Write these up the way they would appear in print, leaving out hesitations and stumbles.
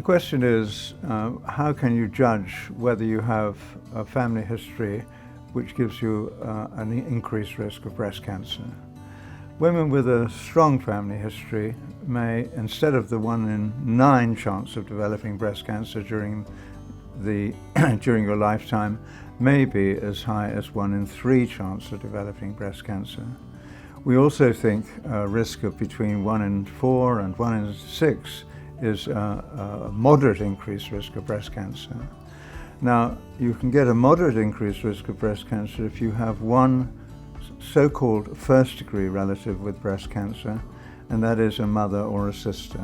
The question is, how can you judge whether you have a family history which gives you an increased risk of breast cancer? Women with a strong family history may, instead of the 1 in 9 chance of developing breast cancer during your lifetime, may be as high as 1 in 3 chance of developing breast cancer. We also think a risk of between 1 in 4 and 1 in 6 is a moderate increased risk of breast cancer. Now, you can get a moderate increased risk of breast cancer if you have one so-called first-degree relative with breast cancer, and that is a mother or a sister.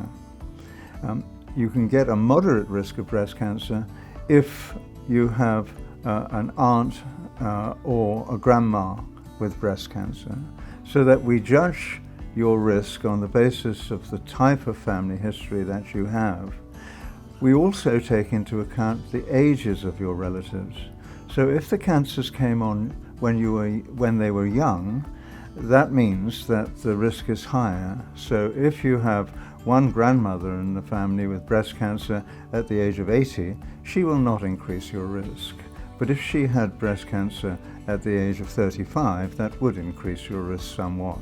You can get a moderate risk of breast cancer if you have an aunt or a grandma with breast cancer, so that we judge your risk on the basis of the type of family history that you have. We also take into account the ages of your relatives. So if the cancers came on when they were young, that means that the risk is higher. So if you have one grandmother in the family with breast cancer at the age of 80, she will not increase your risk. But if she had breast cancer at the age of 35, that would increase your risk somewhat.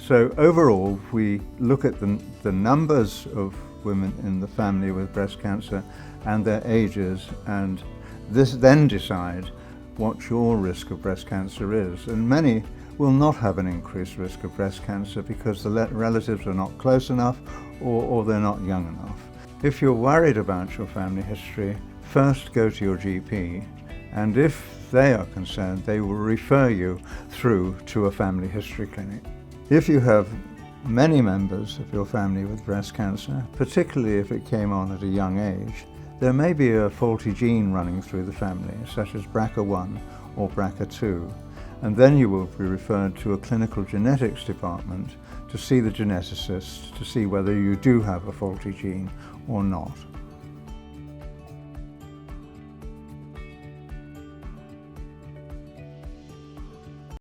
So overall, we look at the numbers of women in the family with breast cancer and their ages, and this then decide what your risk of breast cancer is. And many will not have an increased risk of breast cancer because the relatives are not close enough or they're not young enough. If you're worried about your family history, first go to your GP, and if they are concerned, they will refer you through to a family history clinic. If you have many members of your family with breast cancer, particularly if it came on at a young age, there may be a faulty gene running through the family, such as BRCA1 or BRCA2, and then you will be referred to a clinical genetics department to see the geneticist to see whether you do have a faulty gene or not.